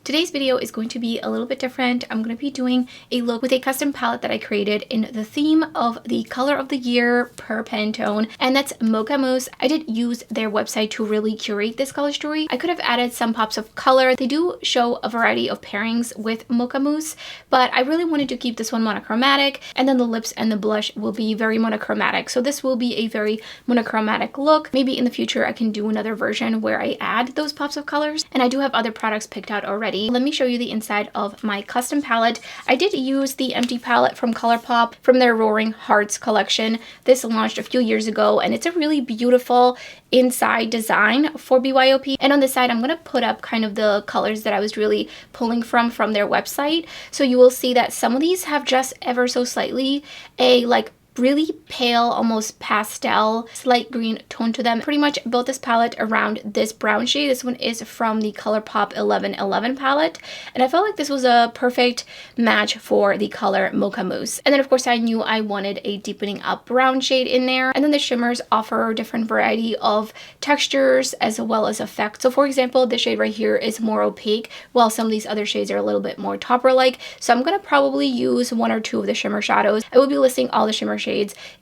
Today's video is going to be a little bit different. I'm going to be doing a look with a custom palette that I created in the theme of the color of the year per Pantone, and that's Mocha Mousse. I did use their website to really curate this color story. I could have added some pops of color. They do show a variety of pairings with Mocha Mousse, but I really wanted to keep this one monochromatic, and then the lips and the blush will be very monochromatic. So this will be a very monochromatic look. Maybe in the future I can do another version where I add those pops of colors, and I do have other products picked out already. Let me show you the inside of my custom palette. I did use the empty palette from Colourpop from their Roaring Hearts collection. This launched a few years ago, and it's a really beautiful inside design for BYOP. And on the side, I'm going to put up kind of the colors that I was really pulling from their website. So you will see that some of these have just ever so slightly a like really pale, almost pastel, slight green tone to them. Pretty much built this palette around this brown shade. This one is from the Colourpop 1111 palette, and I felt like this was a perfect match for the color Mocha Mousse. And then of course I knew I wanted a deepening up brown shade in there, and then the shimmers offer different variety of textures as well as effects. So for example, this shade right here is more opaque, while some of these other shades are a little bit more topper-like. So I'm gonna probably use one or two of the shimmer shadows. I will be listing all the shimmer shades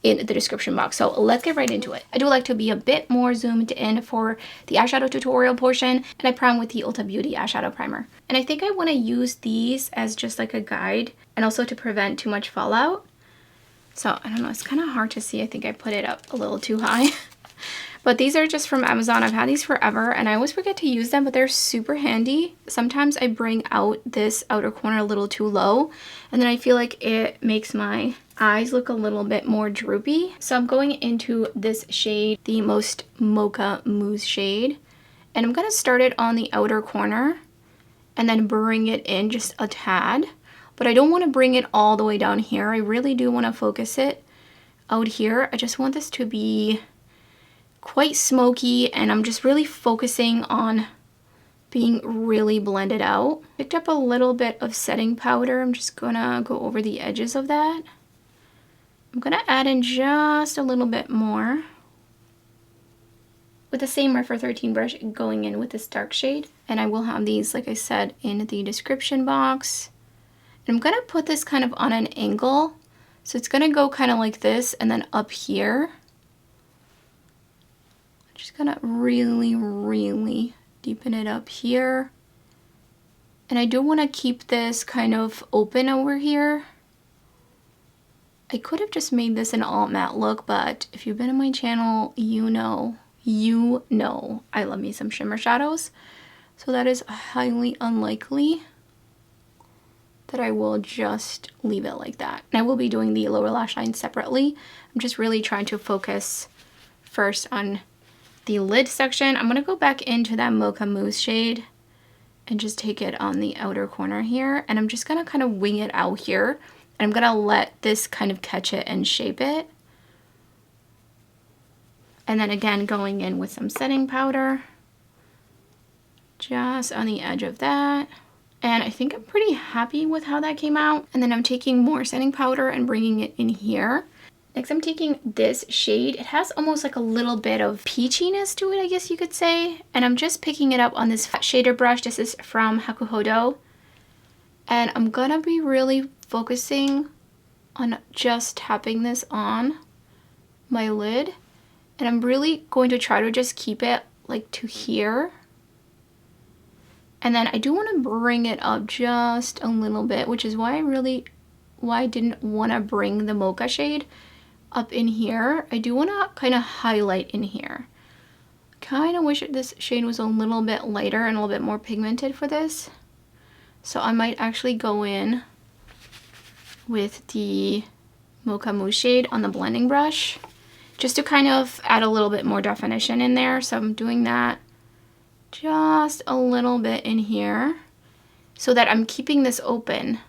in the description box. So let's get right into it. I do like to be a bit more zoomed in for the eyeshadow tutorial portion, and I prime with the Ulta Beauty eyeshadow primer. And I think I want to use these as just like a guide and also to prevent too much fallout. So I don't know, it's kind of hard to see. I think I put it up a little too high. But these are just from Amazon. I've had these forever and I always forget to use them, but they're super handy. Sometimes I bring out this outer corner a little too low, and then I feel like it makes my eyes look a little bit more droopy. So I'm going into this shade, the Most Mocha Mousse shade, and I'm going to start it on the outer corner and then bring it in just a tad. But I don't want to bring it all the way down here. I really do want to focus it out here. I just want this to be quite smoky, and I'm just really focusing on being really blended out. Picked up a little bit of setting powder. I'm just gonna go over the edges of that. I'm gonna add in just a little bit more with the same Refer 13 brush, going in with this dark shade. And I will have these, like I said, in the description box. And I'm gonna put this kind of on an angle. So it's gonna go kind of like this and then up here. Just gonna really deepen it up here. And I do want to keep this kind of open over here. I could have just made this an all matte look, but if you've been on my channel, you know I love me some shimmer shadows. So that is highly unlikely that I will just leave it like that. And I will be doing the lower lash line separately. I'm just really trying to focus first on the lid section. I'm going to go back into that Mocha Mousse shade and just take it on the outer corner here. And I'm just going to kind of wing it out here. And I'm going to let this kind of catch it and shape it. And then again, going in with some setting powder just on the edge of that. And I think I'm pretty happy with how that came out. And then I'm taking more setting powder and bringing it in here. Next, I'm taking this shade. It has almost like a little bit of peachiness to it, I guess you could say. And I'm just picking it up on this shader brush. This is from Komodo. And I'm gonna be really focusing on just tapping this on my lid. And I'm really going to try to just keep it like to here. And then I do want to bring it up just a little bit, which is why I didn't want to bring the Mocha shade up in here. I do want to kind of highlight in here. Kind of wish this shade was a little bit lighter and a little bit more pigmented for this. So I might actually go in with the Mocha Mousse shade on the blending brush just to kind of add a little bit more definition in there. So I'm doing that just a little bit in here so that I'm keeping this open.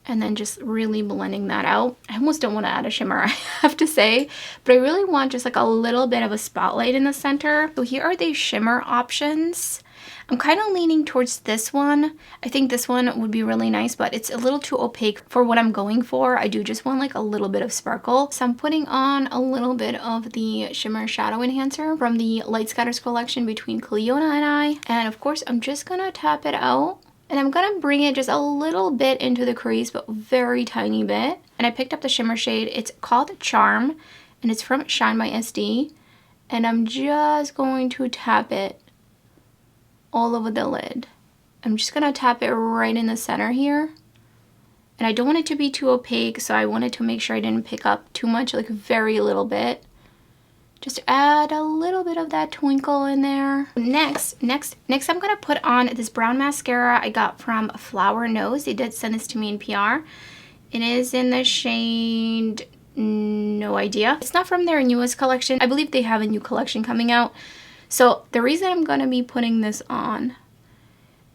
And then just really blending that out. I almost don't want to add a shimmer, I have to say, but I really want just like a little bit of a spotlight in the center. So here are the shimmer options. I'm kind of leaning towards this one. I think this one would be really nice, but it's a little too opaque for what I'm going for. I do just want like a little bit of sparkle. So I'm putting on a little bit of the Shimmer Shadow Enhancer from the Light Scatters collection between Cleona and I. And of course, I'm just gonna tap it out. And I'm gonna bring it just a little bit into the crease, but very tiny bit. And I picked up the shimmer shade. It's called Charm, and it's from ShineBySD. And I'm just going to tap it all over the lid. I'm just gonna tap it right in the center here. And I don't want it to be too opaque, so I wanted to make sure I didn't pick up too much, like very little bit. Just add a little bit of that twinkle in there. Next, I'm gonna put on this brown mascara I got from Flower Nose. They did send this to me in PR. It is in the shade No Idea. It's not from their newest collection. I believe they have a new collection coming out. So the reason I'm gonna be putting this on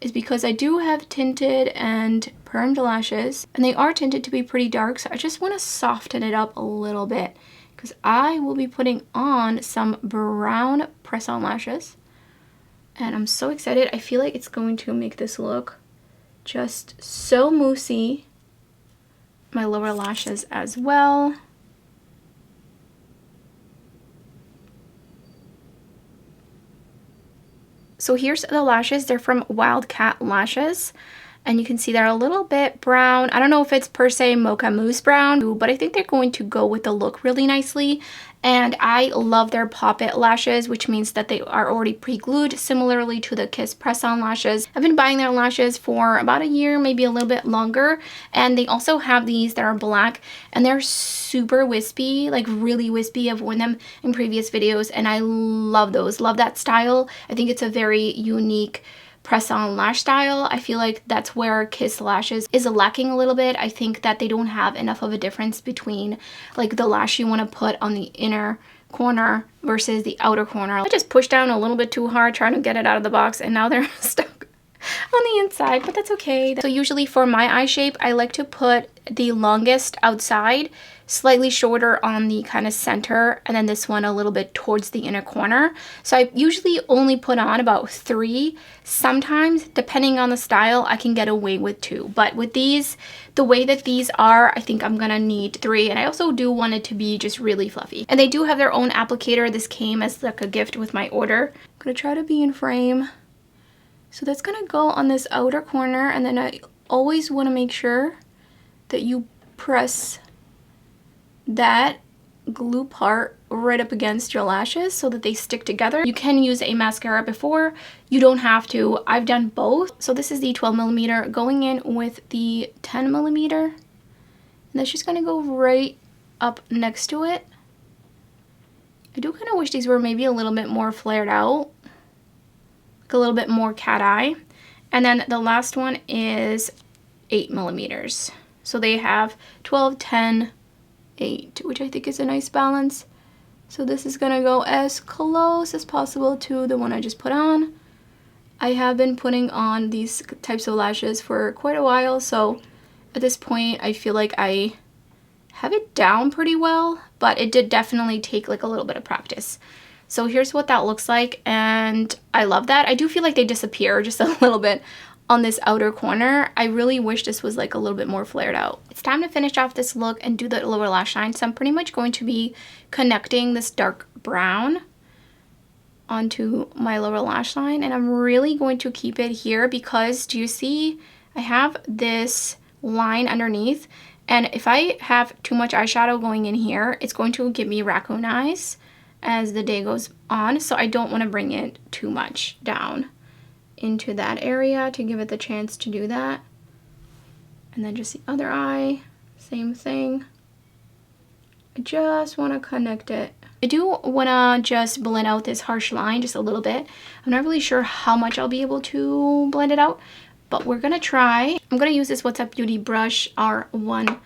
is because I do have tinted and permed lashes, and they are tinted to be pretty dark, so I just wanna soften it up a little bit, because I will be putting on some brown press-on lashes. And I'm so excited. I feel like it's going to make this look just so moussey. My lower lashes as well. So here's the lashes. They're from Wildcat Lashes. And you can see they're a little bit brown. I don't know if it's per se Mocha Mousse brown, but I think they're going to go with the look really nicely. And I love their Pop-It lashes, which means that they are already pre-glued, similarly to the Kiss press-on lashes. I've been buying their lashes for about a year, maybe a little bit longer. And they also have these that are black, and they're super wispy, like really wispy. I've worn them in previous videos, and I love those. Love that style. I think it's a very unique press-on lash style. I feel like that's where Kiss Lashes is lacking a little bit. I think that they don't have enough of a difference between like the lash you want to put on the inner corner versus the outer corner. I just pushed down a little bit too hard trying to get it out of the box, and now they're stuck on the inside, but that's okay. So usually for my eye shape, I like to put the longest outside, slightly shorter on the kind of center, and then this one a little bit towards the inner corner. So I usually only put on about 3. Sometimes, depending on the style, I can get away with 2. But with these, the way that these are, I think I'm gonna need 3. And I also do want it to be just really fluffy. And they do have their own applicator. This came as like a gift with my order. I'm gonna try to be in frame. So that's gonna go on this outer corner, and then I always wanna make sure that you press that glue part right up against your lashes so that they stick together. You can use a mascara before. You don't have to. I've done both. So this is the 12mm going in with the 10mm. And that's just gonna go right up next to it. I do kind of wish these were maybe a little bit more flared out. Like a little bit more cat eye. And then the last one is 8mm. So they have 12, 10, 8, which I think is a nice balance. So this is gonna go as close as possible to the one I just put on. I have been putting on these types of lashes for quite a while, so at this point I feel like I have it down pretty well, but it did definitely take like a little bit of practice. So here's what that looks like, and I love that. I do feel like they disappear just a little bit on this outer corner. I really wish this was like a little bit more flared out. It's time to finish off this look and do the lower lash line. So I'm pretty much going to be connecting this dark brown onto my lower lash line, and I'm really going to keep it here because, do you see, I have this line underneath, and if I have too much eyeshadow going in here, it's going to give me raccoon eyes as the day goes on. So I don't want to bring it too much down into that area to give it the chance to do that. And then just the other eye, same thing. I just want to connect it. I do want to just blend out this harsh line just a little bit. I'm not really sure how much I'll be able to blend it out, but we're gonna try. I'm gonna use this What's Up Beauty brush R109.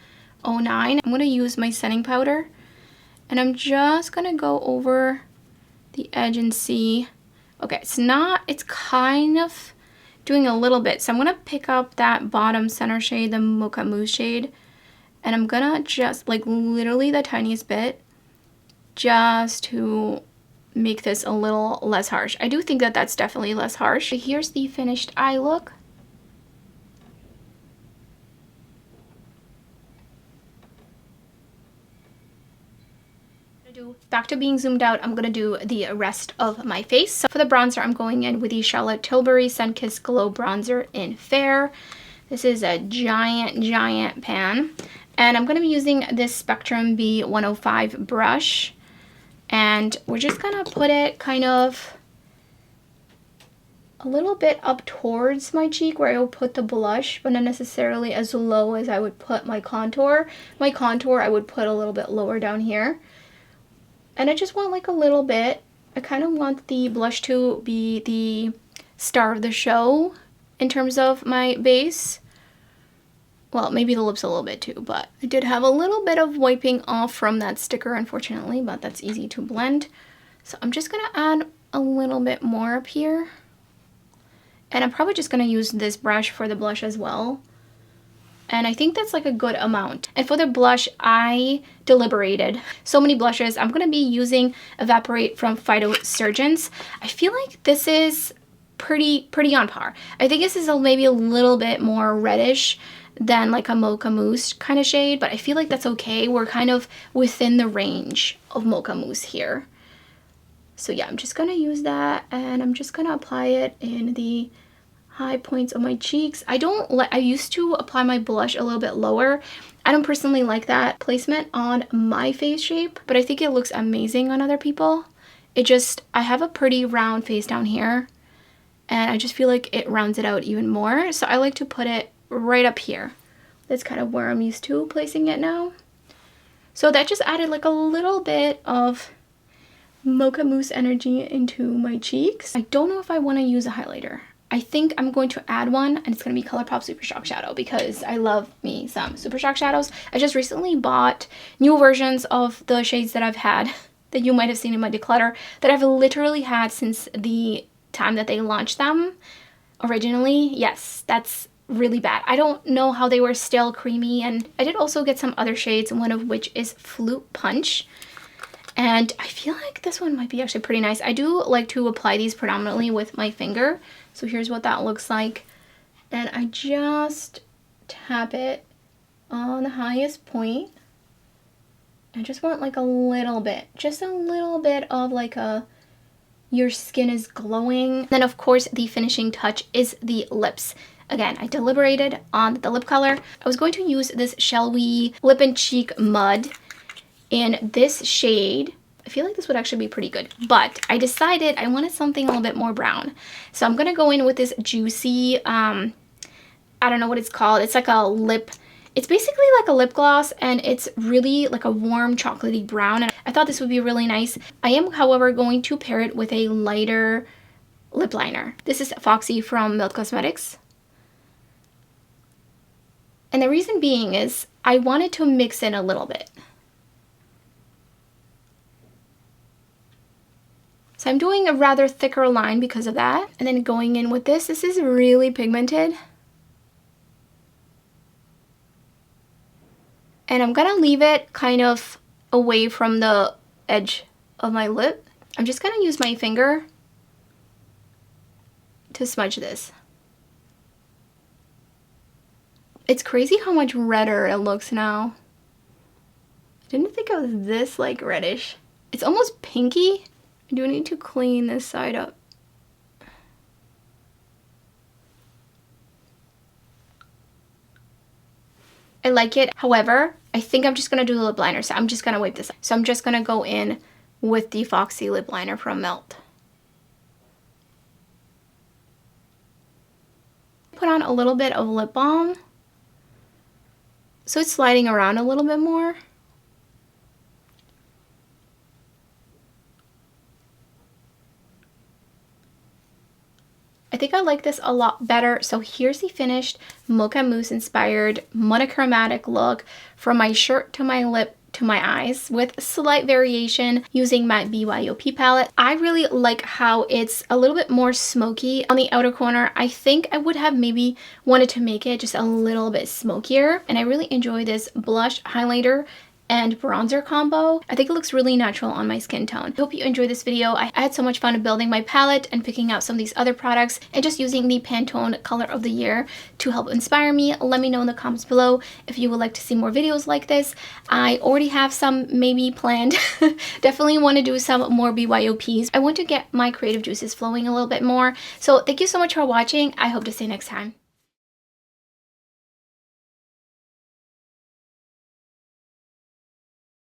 I'm gonna use my setting powder, and I'm just gonna go over the edge and see. Okay, it's kind of doing a little bit. So I'm gonna pick up that bottom center shade, the Mocha Mousse shade, and I'm gonna just like literally the tiniest bit just to make this a little less harsh. I do think that that's definitely less harsh. Here's the finished eye look. Back to being zoomed out, I'm going to do the rest of my face. So for the bronzer, I'm going in with the Charlotte Tilbury Sunkissed Glow Bronzer in Fair. This is a giant pan. And I'm going to be using this Spectrum B105 brush. And we're just going to put it kind of a little bit up towards my cheek where I will put the blush, but not necessarily as low as I would put my contour. My contour I would put a little bit lower down here. And I just want like a little bit. I kind of want the blush to be the star of the show in terms of my base. Well, maybe the lips a little bit too, but I did have a little bit of wiping off from that sticker, unfortunately, but that's easy to blend. So I'm just gonna add a little bit more up here. And I'm probably just gonna use this brush for the blush as well. And I think that's like a good amount. And for the blush, I deliberated. So many blushes. I'm going to be using Evaporate from Phytosurgence. I feel like this is pretty on par. I think this is maybe a little bit more reddish than like a Mocha Mousse kind of shade, but I feel like that's okay. We're kind of within the range of Mocha Mousse here. So yeah, I'm just going to use that, and I'm just going to apply it in the high points of my cheeks. I used to apply my blush a little bit lower. I don't personally like that placement on my face shape, but I think it looks amazing on other people. I have a pretty round face down here, and I just feel like it rounds it out even more. So I like to put it right up here. That's kind of where I'm used to placing it now. So that just added like a little bit of Mocha Mousse energy into my cheeks. I don't know if I want to use a highlighter. I think I'm going to add one, and it's going to be Colourpop Supershock Shadow because I love me some Supershock shadows. I just recently bought new versions of the shades that I've had that you might have seen in my declutter that I've literally had since the time that they launched them originally. Yes, that's really bad. I don't know how they were still creamy, and I did also get some other shades, one of which is Flute Punch. And I feel like this one might be actually pretty nice. I do like to apply these predominantly with my finger. So here's what that looks like. And I just tap it on the highest point. I just want like a little bit, just a little bit of like your skin is glowing. Then of course the finishing touch is the lips. Again, I deliberated on the lip color. I was going to use this Shall We Lip and Cheek Mud in this shade. I feel like this would actually be pretty good, but I decided I wanted something a little bit more brown. So I'm going to go in with this Juicy, I don't know what it's called. It's like a lip, it's basically like a lip gloss, and it's really like a warm chocolatey brown. And I thought this would be really nice. I am, however, going to pair it with a lighter lip liner. This is Foxy from Milk Cosmetics. And the reason being is I wanted to mix in a little bit. So I'm doing a rather thicker line because of that. And then going in with this. This is really pigmented. And I'm going to leave it kind of away from the edge of my lip. I'm just going to use my finger to smudge this. It's crazy how much redder it looks now. I didn't think it was this like reddish. It's almost pinky. I do need to clean this side up. I like it. However, I think I'm just going to do the lip liner. So I'm just going to wipe this up. So I'm just going to go in with the Foxy lip liner from Melt. Put on a little bit of lip balm. So it's sliding around a little bit more. I think I like this a lot better. So here's the finished Mocha Mousse inspired monochromatic look from my shirt to my lip to my eyes with slight variation using my BYOP palette. I really like how it's a little bit more smoky on the outer corner. I think I would have maybe wanted to make it just a little bit smokier. And I really enjoy this blush highlighter and bronzer combo. I think it looks really natural on my skin tone. I hope you enjoyed this video. I had so much fun building my palette and picking out some of these other products and just using the Pantone color of the year to help inspire me. Let me know in the comments below if you would like to see more videos like this. I already have some maybe planned. Definitely want to do some more BYOPs. I want to get my creative juices flowing a little bit more. So thank you so much for watching. I hope to see you next time.